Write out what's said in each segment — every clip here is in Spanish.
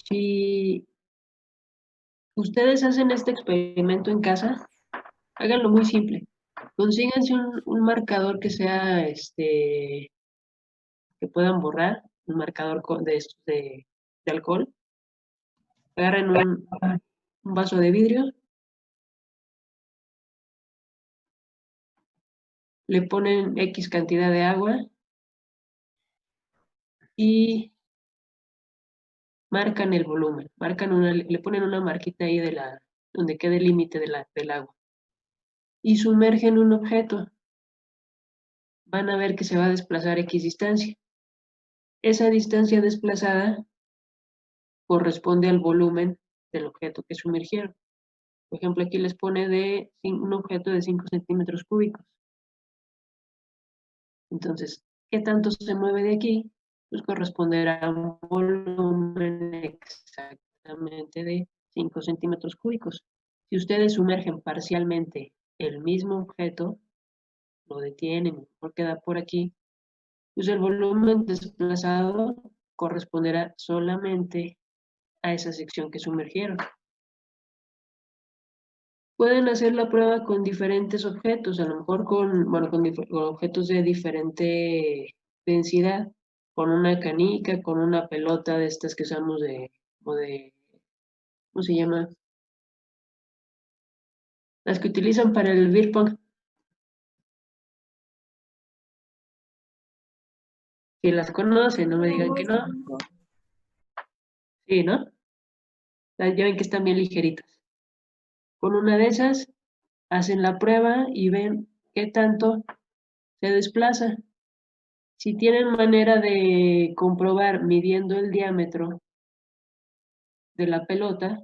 Si ustedes hacen este experimento en casa, háganlo muy simple. Consíganse un marcador que sea, que puedan borrar, un marcador de estos de alcohol. Agarren un vaso de vidrio, le ponen X cantidad de agua y marcan el volumen, le ponen una marquita ahí donde quede el límite del agua y sumergen un objeto. Van a ver que se va a desplazar X distancia. Esa distancia desplazada corresponde al volumen del objeto que sumergieron. Por ejemplo, aquí les pone un objeto de 5 centímetros cúbicos. Entonces, ¿qué tanto se mueve de aquí? Pues corresponderá a un volumen exactamente de 5 centímetros cúbicos. Si ustedes sumergen parcialmente el mismo objeto, lo detienen, mejor queda por aquí, pues el volumen desplazado corresponderá solamente a esa sección que sumergieron. Pueden hacer la prueba con diferentes objetos, a lo mejor con objetos de diferente densidad, con una canica, con una pelota de estas que usamos ¿cómo se llama? Las que utilizan para el beer pong. Si las conocen, no me digan que no. Sí, ¿no? Ya ven que están bien ligeritas. Con una de esas, hacen la prueba y ven qué tanto se desplaza. Si tienen manera de comprobar midiendo el diámetro de la pelota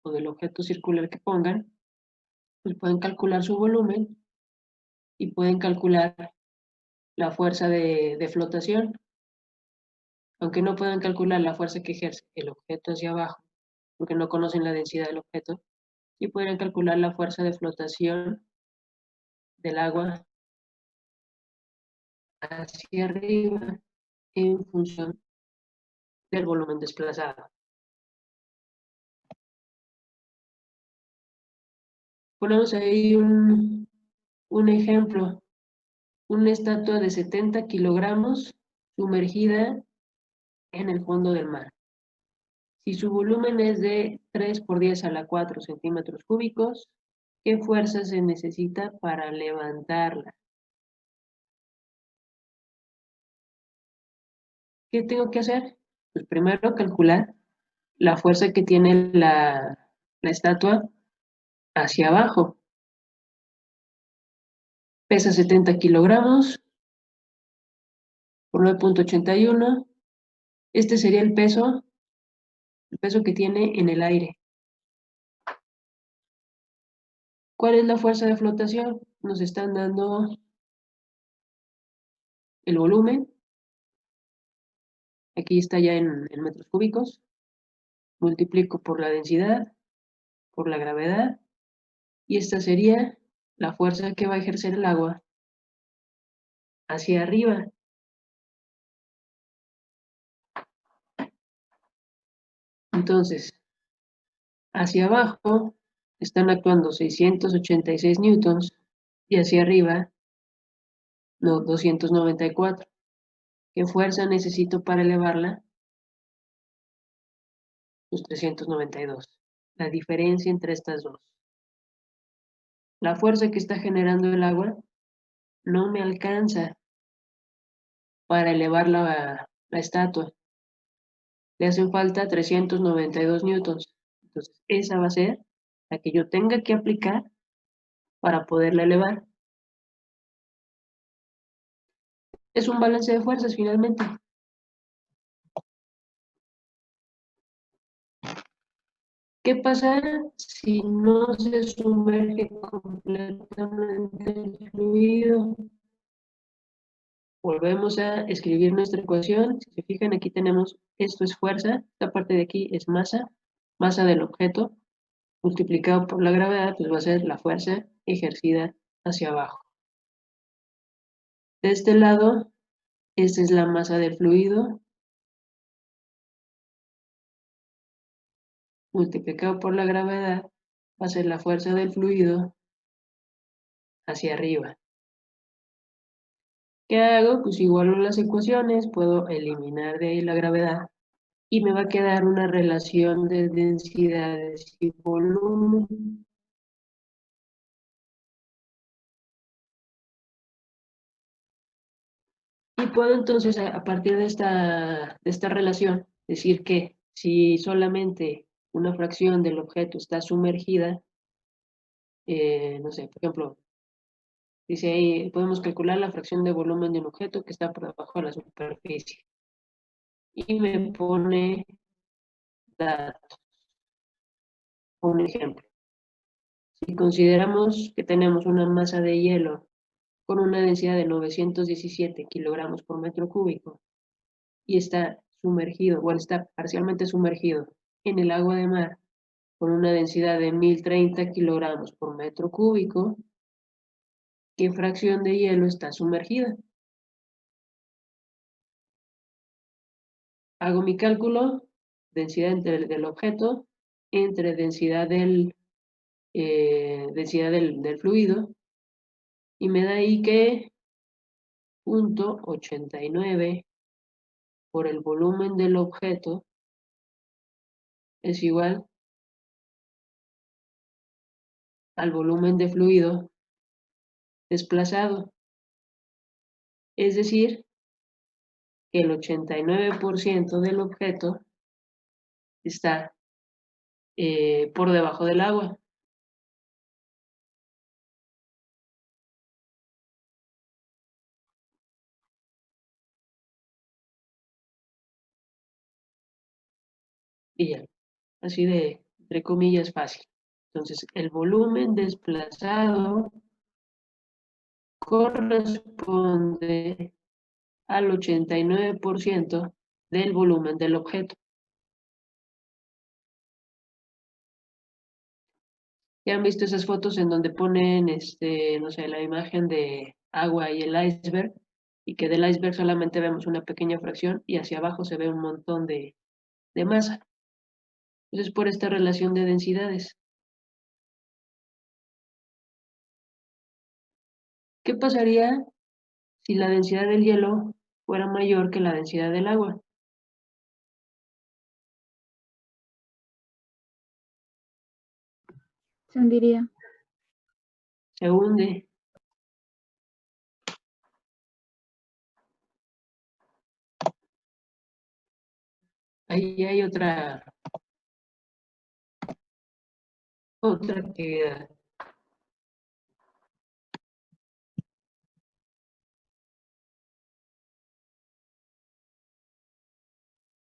o del objeto circular que pongan, pues pueden calcular su volumen y pueden calcular la fuerza de flotación. Aunque no puedan calcular la fuerza que ejerce el objeto hacia abajo, porque no conocen la densidad del objeto, sí podrían calcular la fuerza de flotación del agua hacia arriba en función del volumen desplazado. Ponemos ahí un ejemplo, una estatua de 70 kilogramos sumergida en el fondo del mar. Si su volumen es de 3 por 10 a la 4 centímetros cúbicos, ¿qué fuerza se necesita para levantarla? ¿Qué tengo que hacer? Pues primero calcular la fuerza que tiene la estatua hacia abajo. Pesa 70 kilogramos por 9.81. Este sería el peso que tiene en el aire. ¿Cuál es la fuerza de flotación? Nos están dando el volumen. Aquí está ya en metros cúbicos. Multiplico por la densidad, por la gravedad, y esta sería la fuerza que va a ejercer el agua hacia arriba. Entonces, hacia abajo están actuando 686 newtons y hacia arriba, no, 294. ¿Qué fuerza necesito para elevarla? Pues 392. La diferencia entre estas dos. La fuerza que está generando el agua no me alcanza para elevar la estatua. Le hacen falta 392 newtons. Entonces, esa va a ser la que yo tenga que aplicar para poderla elevar. Es un balance de fuerzas finalmente. ¿Qué pasa si no se sumerge completamente el fluido? Volvemos a escribir nuestra ecuación. Si se fijan, aquí tenemos, esto es fuerza, esta parte de aquí es masa del objeto, multiplicado por la gravedad, pues va a ser la fuerza ejercida hacia abajo. De este lado, esta es la masa del fluido. multiplicado por la gravedad va a ser la fuerza del fluido hacia arriba. ¿Qué hago? Pues igualo las ecuaciones, puedo eliminar de ahí la gravedad y me va a quedar una relación de densidades y volumen. Y puedo entonces, a partir de esta relación, decir que si solamente una fracción del objeto está sumergida, no sé, por ejemplo, dice ahí, podemos calcular la fracción de volumen de un objeto que está por debajo de la superficie. Y me pone datos. Un ejemplo. Si consideramos que tenemos una masa de hielo con una densidad de 917 kilogramos por metro cúbico y está sumergido, bueno, está parcialmente sumergido en el agua de mar con una densidad de 1030 kilogramos por metro cúbico, ¿qué fracción de hielo está sumergida? Hago mi cálculo, densidad del objeto entre densidad del fluido, y me da ahí que 0.89 por el volumen del objeto es igual al volumen de fluido desplazado. Es decir, que el 89% del objeto está por debajo del agua. Y ya, así de, entre comillas, fácil. Entonces, el volumen desplazado corresponde al 89% del volumen del objeto. ¿Ya han visto esas fotos en donde ponen, no sé, la imagen de agua y el iceberg? Y que del iceberg solamente vemos una pequeña fracción y hacia abajo se ve un montón de masa. Entonces, por esta relación de densidades. ¿Qué pasaría si la densidad del hielo fuera mayor que la densidad del agua? Se hundiría. Se hunde. Ahí hay otra actividad.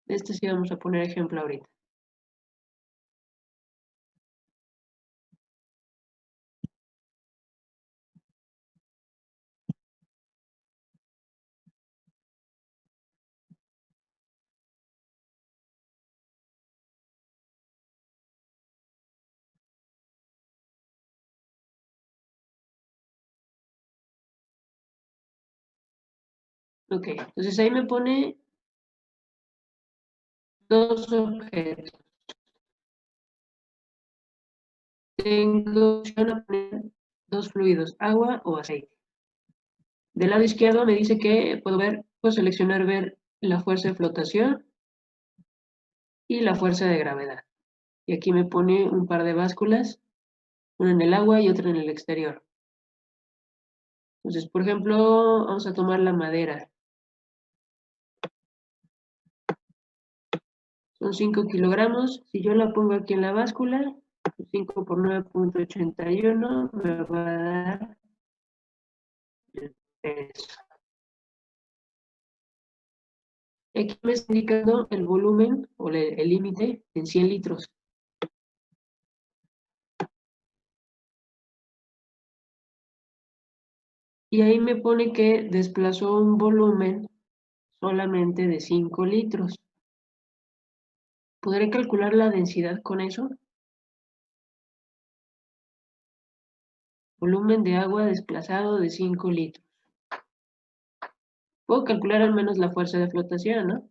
De este sí vamos a poner ejemplo ahorita. Ok, entonces ahí me pone dos objetos. Tengo opción a poner dos fluidos, agua o aceite. Del lado izquierdo me dice que puedo seleccionar ver la fuerza de flotación y la fuerza de gravedad. Y aquí me pone un par de básculas, una en el agua y otra en el exterior. Entonces, por ejemplo, vamos a tomar la madera. Son 5 kilogramos. Si yo la pongo aquí en la báscula, 5 por 9.81 me va a dar el peso. Aquí me está indicando el volumen o el límite en 100 litros. Y ahí me pone que desplazó un volumen solamente de 5 litros. ¿Podré calcular la densidad con eso? Volumen de agua desplazado de 5 litros. Puedo calcular al menos la fuerza de flotación, ¿no?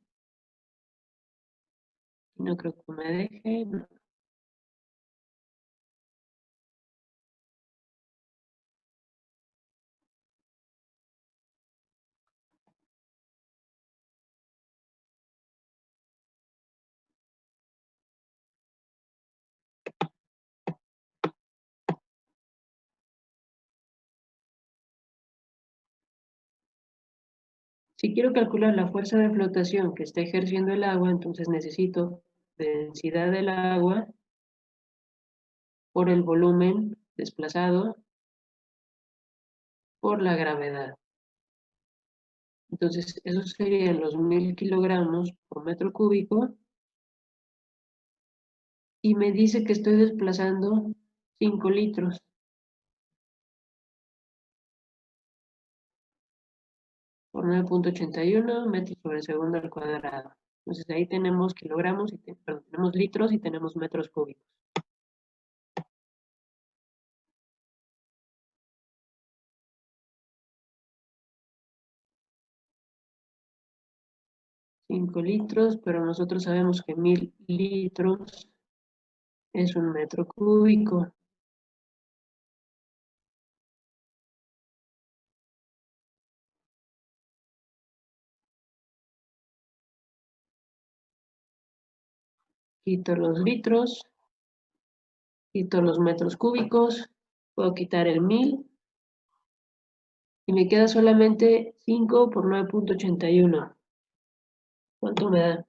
No creo que me deje. No. Si quiero calcular la fuerza de flotación que está ejerciendo el agua, entonces necesito densidad del agua por el volumen desplazado por la gravedad. Entonces, esos serían los 1000 kilogramos por metro cúbico. Y me dice que estoy desplazando 5 litros por 9.81 metros sobre segundo al cuadrado. Entonces ahí tenemos kilogramos, perdón, tenemos litros y tenemos metros cúbicos. Cinco litros, pero nosotros sabemos que 1000 litros es un metro cúbico. Quito los litros, quito los metros cúbicos, puedo quitar el 1000 y me queda solamente 5 por 9.81. ¿Cuánto me da?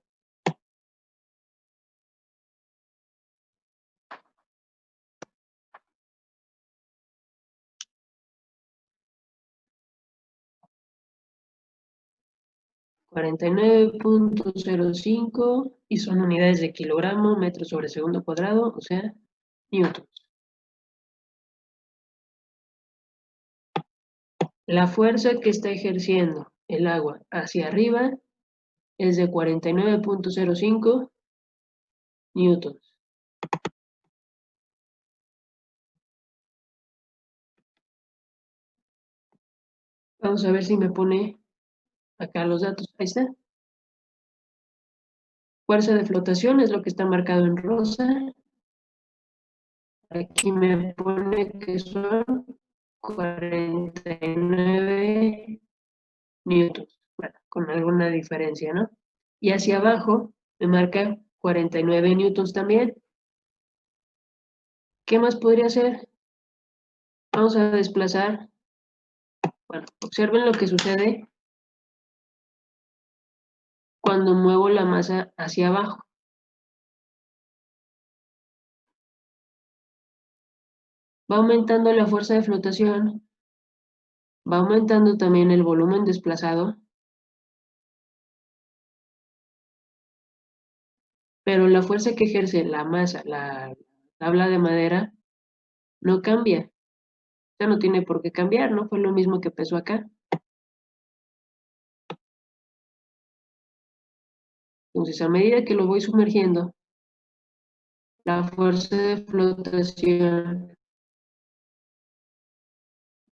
49.05 y son unidades de kilogramo, metro sobre segundo cuadrado, o sea, newtons. La fuerza que está ejerciendo el agua hacia arriba es de 49.05 newtons. Vamos a ver si me pone acá los datos. Ahí está. Fuerza de flotación es lo que está marcado en rosa. Aquí me pone que son 49 newtons. Bueno, con alguna diferencia, ¿no? Y hacia abajo me marca 49 newtons también. ¿Qué más podría hacer? Vamos a desplazar. Bueno, observen lo que sucede cuando muevo la masa hacia abajo. Va aumentando la fuerza de flotación, va aumentando también el volumen desplazado, pero la fuerza que ejerce la masa, la tabla de madera, no cambia. Ya no tiene por qué cambiar, ¿no? Fue lo mismo que pesó acá. Entonces, a medida que lo voy sumergiendo, la fuerza de flotación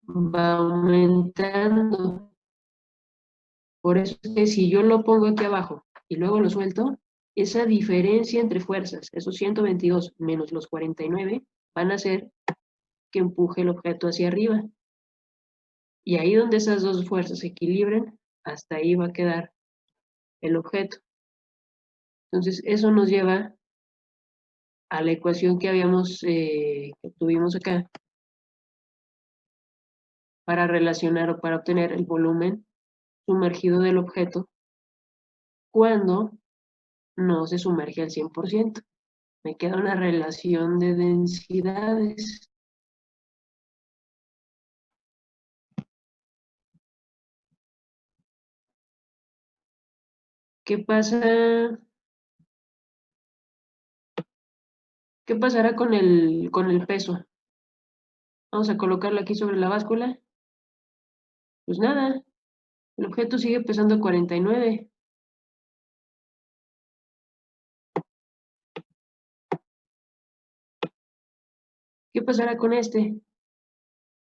va aumentando. Por eso es que si yo lo pongo aquí abajo y luego lo suelto, esa diferencia entre fuerzas, esos 122 menos los 49, van a hacer que empuje el objeto hacia arriba. Y ahí donde esas dos fuerzas se equilibren, hasta ahí va a quedar el objeto. Entonces, eso nos lleva a la ecuación que tuvimos acá para relacionar o para obtener el volumen sumergido del objeto cuando no se sumerge al 100%. Me queda una relación de densidades. ¿Qué pasa? ¿Qué pasará con el peso? Vamos a colocarlo aquí sobre la báscula. Pues nada, el objeto sigue pesando 49. ¿Qué pasará con este?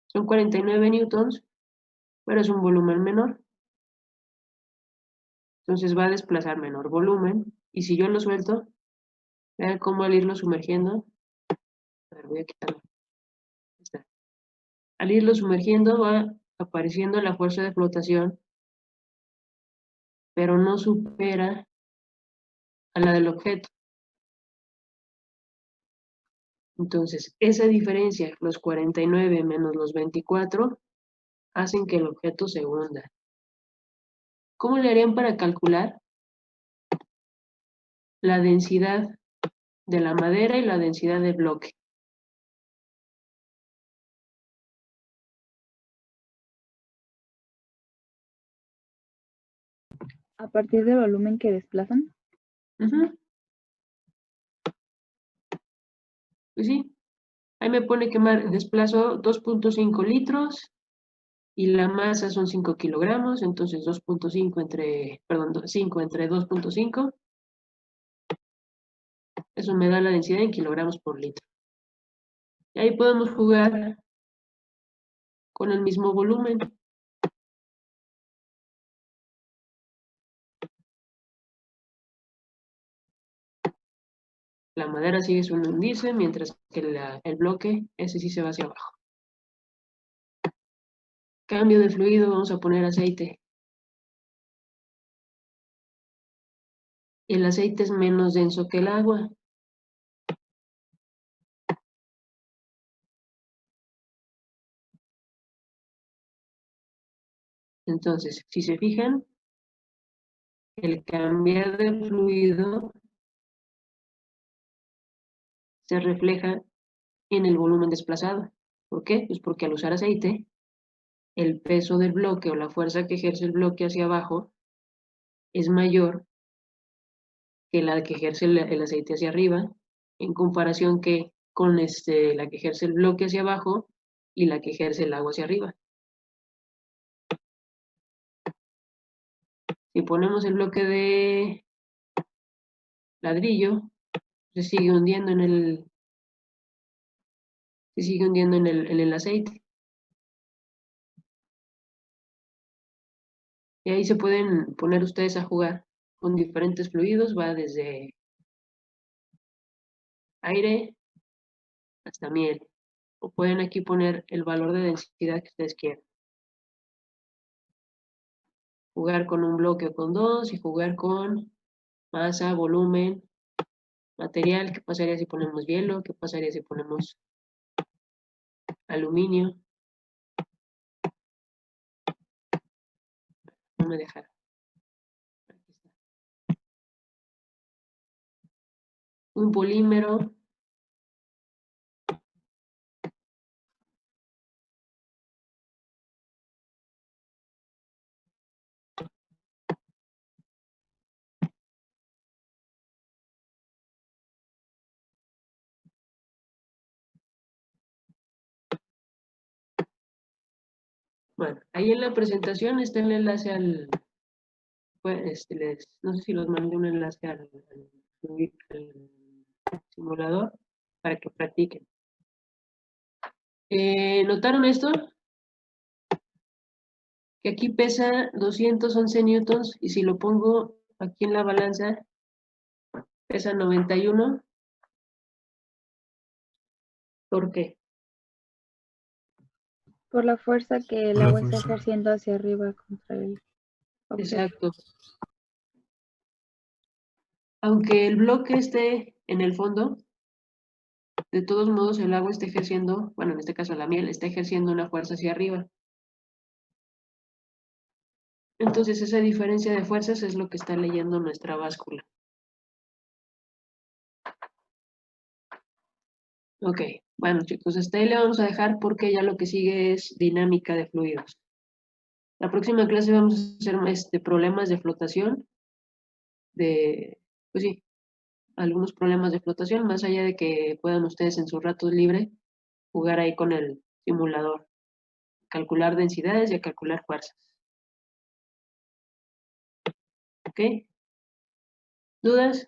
Son 49 newtons, pero es un volumen menor. Entonces va a desplazar menor volumen. Y si yo lo suelto, vean cómo al irlo sumergiendo. A ver, voy a quitarlo. Ahí está. Al irlo sumergiendo va apareciendo la fuerza de flotación, pero no supera a la del objeto. Entonces, esa diferencia, los 49 menos los 24, hacen que el objeto se hunda. ¿Cómo le harían para calcular la densidad de la madera y la densidad del bloque? ¿A partir del volumen que desplazan? Ujú. Pues sí, ahí me pone que desplazo 2.5 litros y la masa son 5 kilogramos, entonces 2.5 entre, perdón, 5 entre 2.5, eso me da la densidad en kilogramos por litro. Y ahí podemos jugar con el mismo volumen. La madera sigue su índice, mientras que el bloque, ese sí se va hacia abajo. Cambio de fluido, vamos a poner aceite. El aceite es menos denso que el agua. Entonces, si se fijan, el cambiar de fluido se refleja en el volumen desplazado. ¿Por qué? Pues porque al usar aceite, el peso del bloque o la fuerza que ejerce el bloque hacia abajo es mayor que la que ejerce el aceite hacia arriba, en comparación que con la que ejerce el bloque hacia abajo y la que ejerce el agua hacia arriba. Si ponemos el bloque de ladrillo, se sigue hundiendo en el aceite. Y ahí se pueden poner ustedes a jugar con diferentes fluidos, va desde aire hasta miel. O pueden aquí poner el valor de densidad que ustedes quieran. Jugar con un bloque o con dos y jugar con masa, volumen, material. ¿Qué pasaría si ponemos hielo? ¿Qué pasaría si ponemos aluminio? No me dejará. Aquí está. Un polímero. Bueno, ahí en la presentación está el enlace al, pues, no sé si los mandé un enlace al simulador para que practiquen. ¿Notaron esto? Que aquí pesa 211 newtons y si lo pongo aquí en la balanza, pesa 91. ¿Por qué? Por la fuerza que el agua está ejerciendo hacia arriba contra el objeto. Exacto. Aunque el bloque esté en el fondo, de todos modos el agua está ejerciendo, bueno, en este caso la miel, está ejerciendo una fuerza hacia arriba. Entonces esa diferencia de fuerzas es lo que está leyendo nuestra báscula. Ok, bueno chicos, hasta ahí le vamos a dejar porque ya lo que sigue es dinámica de fluidos. La próxima clase vamos a hacer problemas de flotación, pues sí, algunos problemas de flotación, más allá de que puedan ustedes en sus ratos libres jugar ahí con el simulador, calcular densidades y a calcular fuerzas. ¿Ok? ¿Dudas?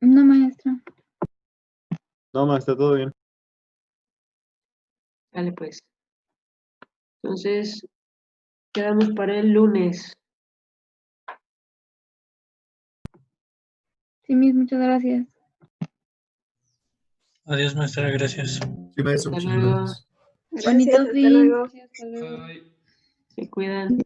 No, maestra. No, maestra, todo bien. Vale, pues. Entonces, quedamos para el lunes. Sí, mis, muchas gracias. Adiós, maestra, gracias. Sí, maestro. Hasta luego. Bonitos días. luego. Hasta luego. Bye. Se cuidan.